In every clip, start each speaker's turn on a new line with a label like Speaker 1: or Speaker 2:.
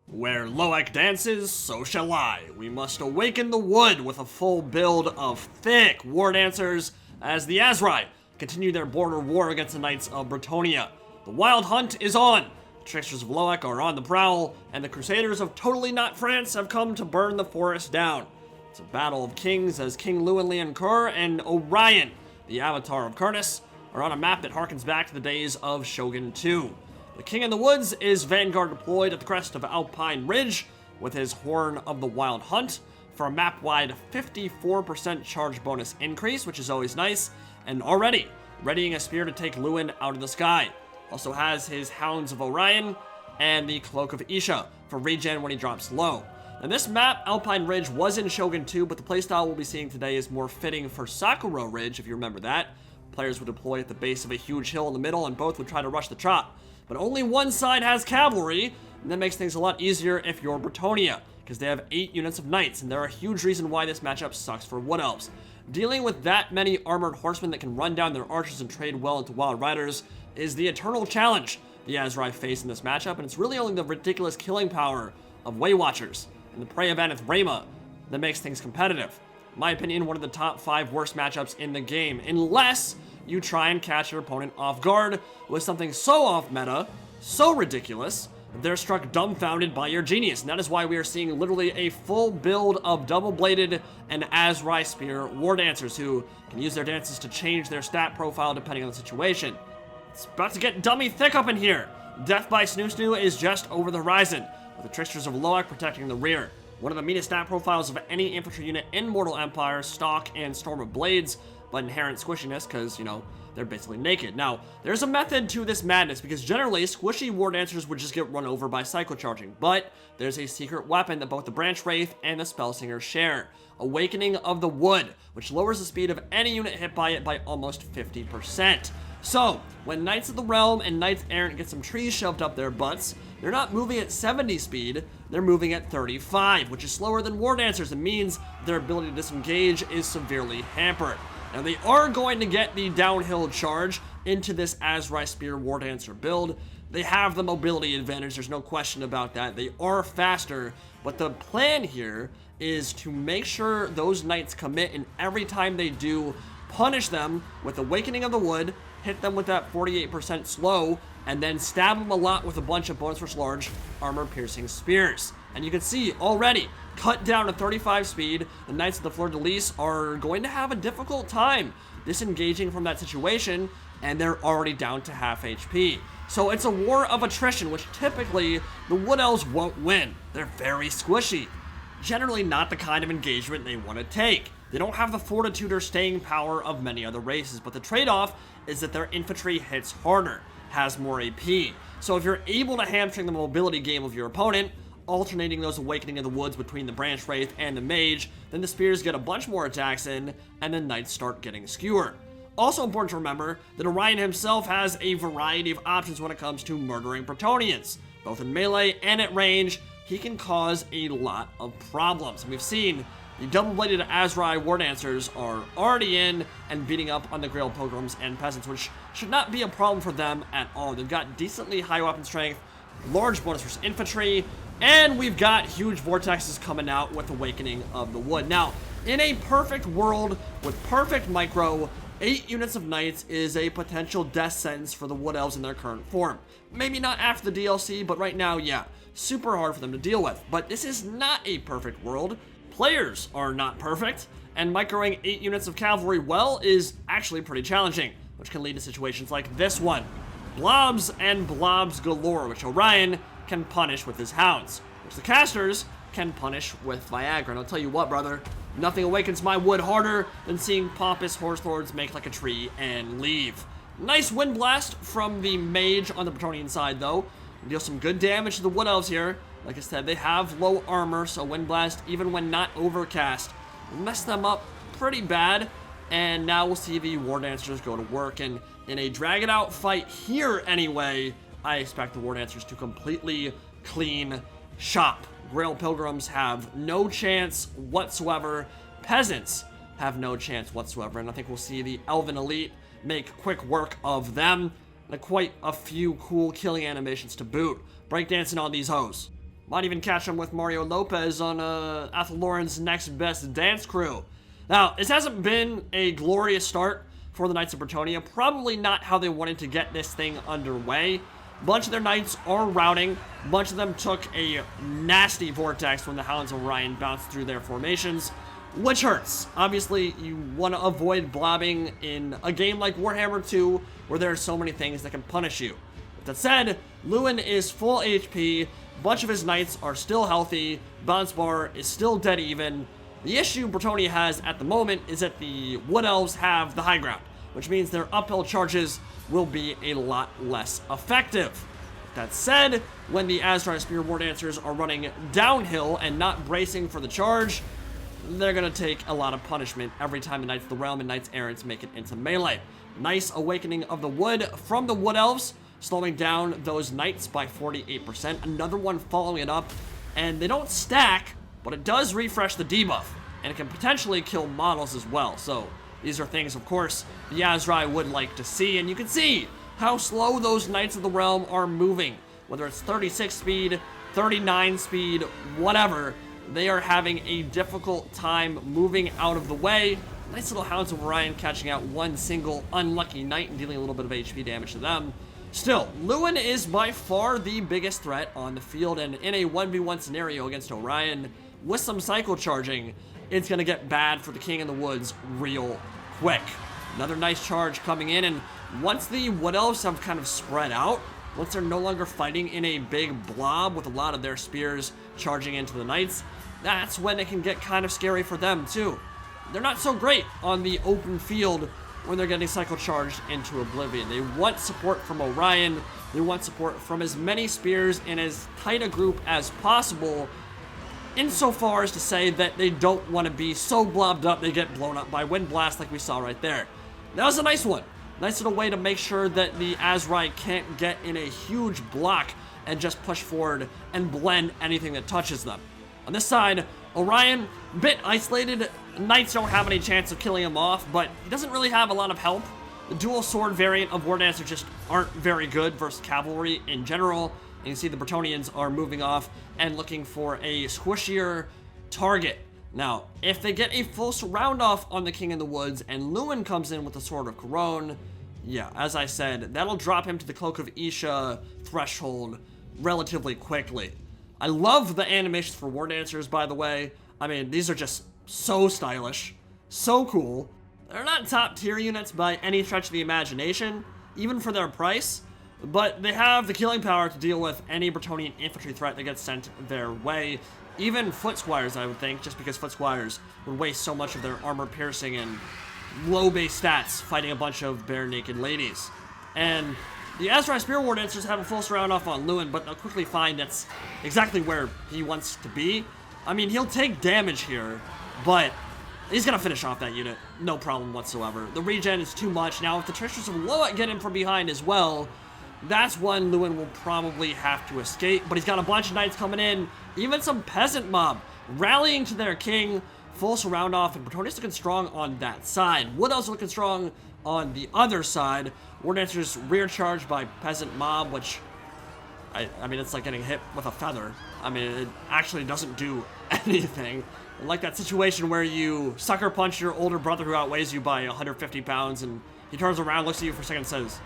Speaker 1: Where Loak dances, so shall I. We must awaken the wood with a full build of thick Wardancers as the Azrai continue their border war against the Knights of Bretonnia. The wild hunt is on. The tricksters of Loak are on the prowl, and the Crusaders of Totally Not France have come to burn the forest down. It's a battle of kings as King Llewellyn Kur and Orion, the avatar of Kurnis, are on a map that harkens back to the days of Shogun II. The King in the Woods is vanguard deployed at the crest of Alpine Ridge with his Horn of the Wild Hunt for a map-wide 54% charge bonus increase, which is always nice, and already readying a spear to take Lewin out of the sky. Also has his Hounds of Orion and the Cloak of Isha for regen when he drops low. Now this map, Alpine Ridge, was in Shogun 2, but the playstyle we'll be seeing today is more fitting for Sakura Ridge, if you remember that. Players would deploy at the base of a huge hill in the middle, and both would try to rush the trot. But only one side has cavalry, and that makes things a lot easier if you're Bretonnia, because they have 8 units of knights, and they're a huge reason why this matchup sucks for Wood Elves. Dealing with that many armored horsemen that can run down their archers and trade well into wild riders is the eternal challenge the Azrai face in this matchup, and it's really only the ridiculous killing power of Way Watchers and the Prey of Anathrema that makes things competitive. In my opinion, one of the top 5 worst matchups in the game, unless you try and catch your opponent off guard with something so off meta, so ridiculous, that they're struck dumbfounded by your genius. And that is why we are seeing literally a full build of double-bladed and Azrai Spear Wardancers who can use their dances to change their stat profile depending on the situation. It's about to get dummy thick up in here. Death by Snoo Snoo is just over the horizon, with the tricksters of Loak protecting the rear. One of the meanest stat profiles of any infantry unit in Mortal Empire, Stalk and Storm of Blades, but inherent squishiness because, you know, they're basically naked. Now, there's a method to this madness because generally squishy Wardancers would just get run over by cyclocharging, but there's a secret weapon that both the Branch Wraith and the Spellsinger share. Awakening of the Wood, which lowers the speed of any unit hit by it by almost 50%. So, when Knights of the Realm and Knights Errant get some trees shoved up their butts, they're not moving at 70 speed, they're moving at 35, which is slower than Wardancers and means their ability to disengage is severely hampered. Now they are going to get the downhill charge into this Azrai Spear Wardancer build. They have the mobility advantage, there's no question about that. They are faster, but the plan here is to make sure those knights commit, and every time they do, punish them with Awakening of the Wood, hit them with that 48% slow, and then stab them a lot with a bunch of bonus versus large armor-piercing spears. And you can see already, cut down to 35 speed, the Knights of the Fleur-de-Lis are going to have a difficult time disengaging from that situation, and they're already down to half HP. So it's a war of attrition, which typically the Wood Elves won't win. They're very squishy. Generally not the kind of engagement they want to take. They don't have the fortitude or staying power of many other races, but the trade-off is that their infantry hits harder, has more AP. So if you're able to hamstring the mobility game of your opponent, alternating those Awakening of the Woods between the Branch Wraith and the Mage, then the Spears get a bunch more attacks in, and the Knights start getting skewer. Also important to remember that Orion himself has a variety of options when it comes to murdering Bretonnians. Both in melee and at range, he can cause a lot of problems. And we've seen the double-bladed Azrai Wardancers are already in and beating up on the Grail Pilgrims and Peasants, which should not be a problem for them at all. They've got decently high weapon strength, large bonus versus infantry, and we've got huge vortexes coming out with Awakening of the Wood. Now, in a perfect world with perfect micro, 8 units of knights is a potential death sentence for the Wood Elves in their current form. Maybe not after the DLC, but right now, yeah, super hard for them to deal with. But this is not a perfect world. Players are not perfect, and microing 8 units of cavalry well is actually pretty challenging, which can lead to situations like this one. Blobs and blobs galore, which Orion can punish with his hounds, which the casters can punish with Viagra. And I'll tell you what, brother, nothing awakens my wood harder than seeing pompous horse lords make like a tree and leave. Nice wind blast from the Mage on the Bretonnian side, though. Deal some good damage to the Wood Elves here. Like I said, they have low armor, so Wind Blast, even when not overcast, will mess them up pretty bad. And now we'll see the Wardancers go to work. And in a drag-it-out fight here anyway, I expect the Wardancers to completely clean shop. Grail Pilgrims have no chance whatsoever. Peasants have no chance whatsoever. And I think we'll see the Elven Elite make quick work of them. And quite a few cool killing animations to boot. Breakdancing on these hoes. Might even catch him with Mario Lopez on Athelorn's Next Best Dance crew. Now, this hasn't been a glorious start for the Knights of Bretonnia. Probably not how they wanted to get this thing underway. A bunch of their knights are routing. A bunch of them took a nasty vortex when the Hounds of Orion bounced through their formations, which hurts. Obviously, you want to avoid blobbing in a game like Warhammer 2, where there are so many things that can punish you. With that said, Lewin is full HP. A bunch of his knights are still healthy. Bounce bar is still dead even. The issue Bretonnia has at the moment is that the Wood Elves have the high ground, which means their uphill charges will be a lot less effective. That said, when the Azrai Spear Wardancers are running downhill and not bracing for the charge, they're going to take a lot of punishment every time the Knights of the Realm and Knights Errant make it into melee. Nice Awakening of the Wood from the Wood Elves, slowing down those Knights by 48%. Another one following it up, and they don't stack, but it does refresh the debuff, and it can potentially kill models as well. So these are things, of course, the Azrai would like to see, and you can see how slow those Knights of the Realm are moving. Whether it's 36 speed, 39 speed, whatever, they are having a difficult time moving out of the way. Nice little Hounds of Orion catching out one single unlucky knight and dealing a little bit of HP damage to them. Still, Lewin is by far the biggest threat on the field, and in a 1v1 scenario against Orion, with some cycle charging, it's going to get bad for the King in the Woods real quick. Another nice charge coming in, and once the Wood Elves have kind of spread out, once they're no longer fighting in a big blob with a lot of their spears charging into the Knights, that's when it can get kind of scary for them too. They're not so great on the open field when they're getting cycle charged into oblivion. They want support from Orion. They want support from as many spears in as tight a group as possible, insofar as to say that they don't want to be so blobbed up they get blown up by wind blast like we saw right there. That was a nice one. Nice little way to make sure that the Azrai can't get in a huge block and just push forward and blend anything that touches them. On this side, Orion, a bit isolated. Knights don't have any chance of killing him off, but he doesn't really have a lot of help. The dual sword variant of Wardancer just aren't very good versus cavalry in general. And you see the Bretonians are moving off and looking for a squishier target. Now, if they get a full surround off on the King in the Woods and Lewin comes in with the Sword of Couronne, yeah, as I said, that'll drop him to the Cloak of Isha threshold relatively quickly. I love the animations for Wardancers, by the way. I mean, these are just so stylish, so cool. They're not top tier units by any stretch of the imagination, even for their price, but they have the killing power to deal with any Bretonnian infantry threat that gets sent their way. Even foot squires, I would think, just because foot squires would waste so much of their armor piercing and low base stats fighting a bunch of bare naked ladies. And the Azrai Spear Wardancers have a full surround off on Lewin, but they'll quickly find that's exactly where he wants to be. I mean, he'll take damage here, but he's gonna finish off that unit, no problem whatsoever. The regen is too much. Now, if the Trishers of Loa get in from behind as well, that's when Lewin will probably have to escape, but he's got a bunch of knights coming in, even some peasant mob rallying to their king. Full surround off, and Bretonnia's looking strong on that side. Wood Elves looking strong on the other side. Wardancer's rear charged by peasant mob, which, I mean, it's like getting hit with a feather. I mean, it actually doesn't do anything. Like that situation where you sucker punch your older brother who outweighs you by 150 pounds, and he turns around, looks at you for a second, and says,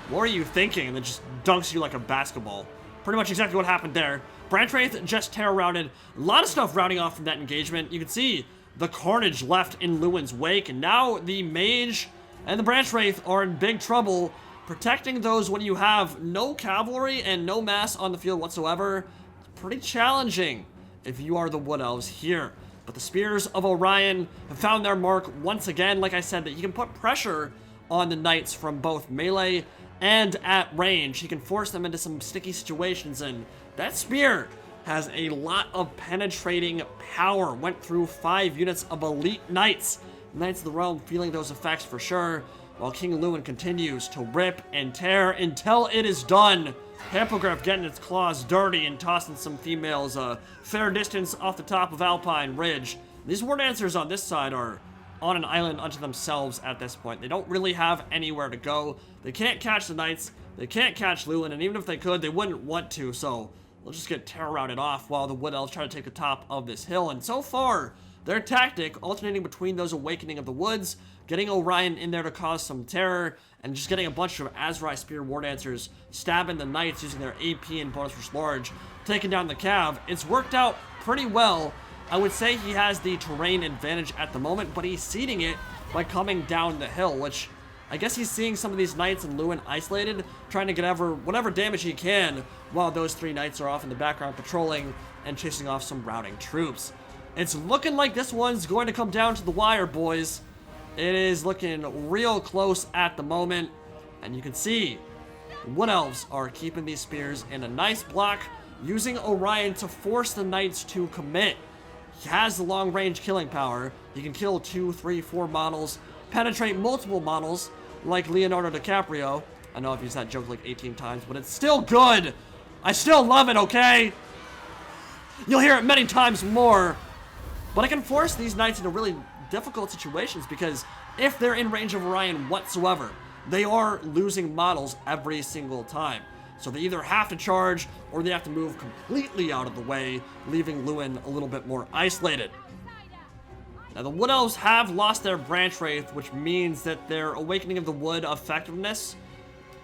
Speaker 1: "What are you thinking?" and then just dunks you like a basketball. Pretty much exactly what happened there. Branch Wraith just terror routed. A lot of stuff routing off from that engagement. You can see the carnage left in Lewin's wake, and now the Mage and the Branch Wraith are in big trouble. Protecting those when you have no cavalry and no mass on the field whatsoever, it's pretty challenging if you are the Wood Elves here. But the Spears of Orion have found their mark once again. Like I said, that you can put pressure on the Knights from both melee and at range. He can force them into some sticky situations, and that spear has a lot of penetrating power. Went through 5 units of elite knights. Knights of the Realm feeling those effects for sure, while King Lewin continues to rip and tear until it is done. Hippogriff getting its claws dirty and tossing some females a fair distance off the top of Alpine Ridge. These Wardancers on this side are on an island unto themselves at this point. They don't really have anywhere to go. They can't catch the Knights, they can't catch Lewin, and even if they could, they wouldn't want to, so They'll just get terror-routed off while the Wood Elves try to take the top of this hill. And so far, their tactic, alternating between those Awakening of the Woods, getting Orion in there to cause some terror, and just getting a bunch of Azrai Spear Wardancers stabbing the Knights using their AP and bonus rush large, taking down the Cav. It's worked out pretty well. I would say he has the terrain advantage at the moment, but he's seeding it by coming down the hill, which I guess he's seeing some of these Knights and Lewin isolated, trying to get whatever damage he can, while those 3 Knights are off in the background patrolling and chasing off some routing troops. It's looking like this one's going to come down to the wire, boys. It is looking real close at the moment, and you can see the Wood Elves are keeping these spears in a nice block, using Orion to force the Knights to commit. He has the long-range killing power. He can kill 2, 3, 4 models, penetrate multiple models, like Leonardo DiCaprio. I know I've used that joke like 18 times, but it's still good. I still love it, okay? You'll hear it many times more. But I can force these Knights into really difficult situations because if they're in range of Orion whatsoever, they are losing models every single time. So they either have to charge or they have to move completely out of the way, leaving Lewin a little bit more isolated. Now the Wood Elves have lost their Branch Wraith, which means that their Awakening of the Wood effectiveness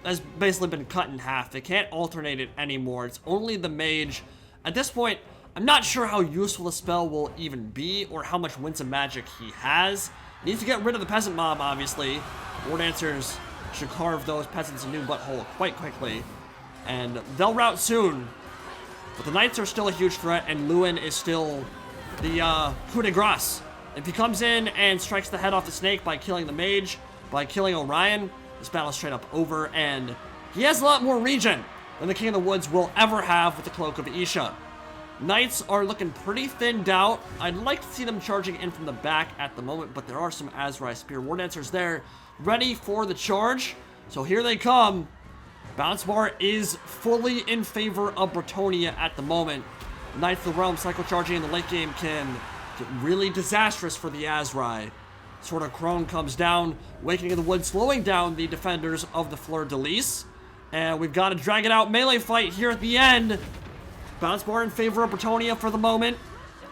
Speaker 1: has basically been cut in half. They can't alternate it anymore. It's only the Mage. At this point, I'm not sure how useful the spell will even be or how much Winds of Magic he has. Needs to get rid of the Peasant Mob, obviously. Wardancers should carve those peasants a new butthole quite quickly. And they'll rout soon. But the Knights are still a huge threat, and Lewin is still the coup de grace. If he comes in and strikes the head off the snake by killing the Mage, by killing Orion, this battle's straight up over, and he has a lot more regen than the King of the Woods will ever have with the Cloak of Isha. Knights are looking pretty thinned out. I'd like to see them charging in from the back at the moment, but there are some Azrai Spear Wardancers there ready for the charge. So here they come. Bounce Bar is fully in favor of Bretonnia at the moment. Knights of the Realm cycle charging in the late game can get really disastrous for the Azrai. Sword of Crone comes down, Awakening of the Wood, slowing down the defenders of the Fleur de Lis. And we've got a drag it out melee fight here at the end. Bounce Bar in favor of Bretonnia for the moment.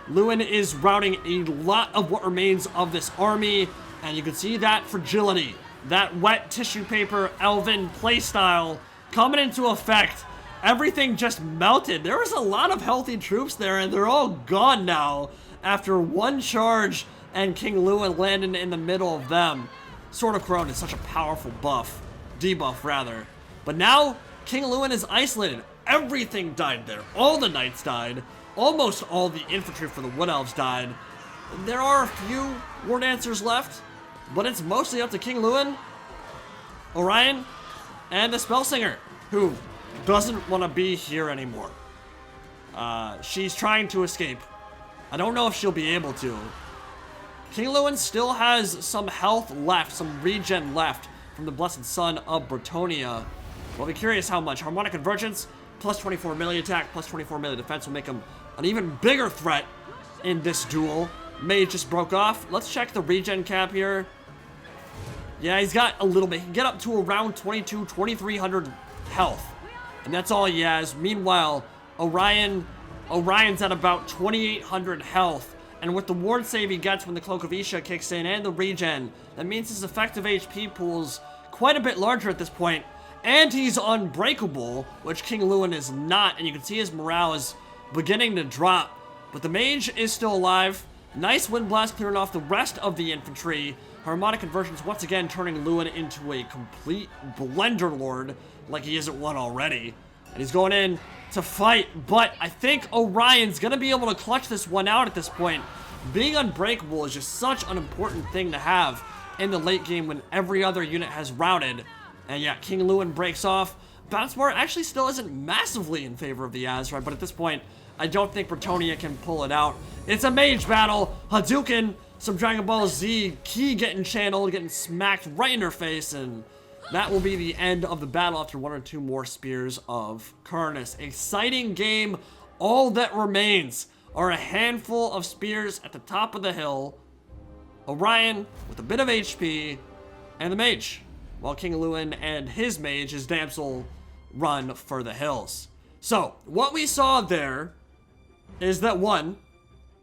Speaker 1: Lewin is routing a lot of what remains of this army, and you can see that fragility, that wet tissue paper elven playstyle coming into effect. Everything just melted. There was a lot of healthy troops there, and they're all gone now after one charge and King Lewin landing in the middle of them. Sword of Crone is such a powerful debuff rather. But now, King Lewin is isolated. Everything died there. All the Knights died. Almost all the infantry for the Wood Elves died. There are a few Wardancers left, but it's mostly up to King Lewin, Orion, and the Spellsinger, who doesn't want to be here anymore. She's trying to escape. I don't know if she'll be able to. King Lewin still has some health left, some regen left from the Blessed Son of Bretonnia. We'll be curious how much. Harmonic Convergence, plus 24 melee attack, plus 24 melee defense will make him an even bigger threat in this duel. Mage just broke off. Let's check the regen cap here. Yeah, he's got a little bit. He can get up to around 2,300 health. And that's all he has. Meanwhile, Orion's at about 2,800 health. And with the ward save he gets when the Cloak of Isha kicks in and the regen, that means his effective HP pool's quite a bit larger at this point. And he's unbreakable, which King Lewin is not. And you can see his morale is beginning to drop. But the mage is still alive. Nice Wind Blast clearing off the rest of the infantry. Harmonic Convergence once again turning Lewin into a complete Blender Lord, like he isn't one already. And he's going in to fight, but I think Orion's going to be able to clutch this one out at this point. Being unbreakable is just such an important thing to have in the late game when every other unit has routed. And yeah, King Lewin breaks off. Bounce Bar actually still isn't massively in favor of the Azrai, but at this point, I don't think Bretonnia can pull it out. It's a mage battle. Hadouken, some Dragon Ball Z ki getting channeled, getting smacked right in her face, and that will be the end of the battle after one or two more Spears of Karnas. Exciting game. All that remains are a handful of spears at the top of the hill. Orion with a bit of HP, and the mage, while King Lewin and his mage, his damsel, run for the hills. So, what we saw there is that, one,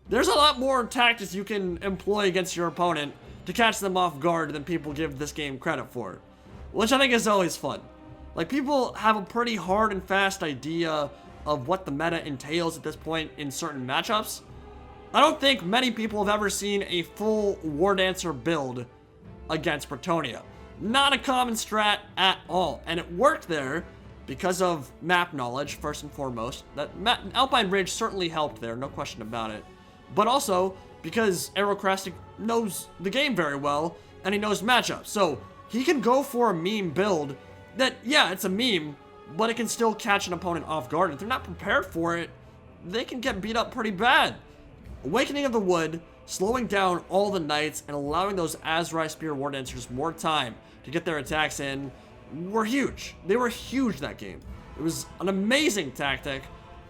Speaker 1: there's a lot more tactics you can employ against your opponent to catch them off guard than people give this game credit for, which I think is always fun. Like, people have a pretty hard and fast idea of what the meta entails at this point in certain matchups. I don't think many people have ever seen a full Wardancer build against Bretonnia. Not a common strat at all, and it worked there because of map knowledge, first and foremost. That Alpine Ridge certainly helped there, no question about it. But also because Aerocrastic knows the game very well, and he knows matchups. So he can go for a meme build that, yeah, it's a meme, but it can still catch an opponent off guard. If they're not prepared for it, they can get beat up pretty bad. Awakening of the Wood, slowing down all the Knights, and allowing those Azrai Spear Wardancers more time to get their attacks in were huge. They were huge that game. It was an amazing tactic,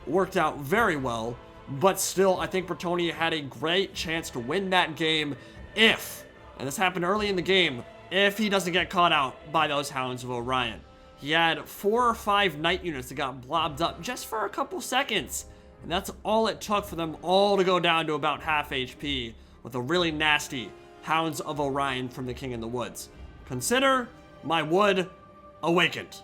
Speaker 1: worked out very well, but still, I think Bretonnia had a great chance to win that game if, and this happened early in the game, if he doesn't get caught out by those Hounds of Orion. He had 4 or 5 Knight units that got blobbed up just for a couple seconds, and that's all it took for them all to go down to about half HP with a really nasty Hounds of Orion from the King in the Woods. Consider my Wood awakened.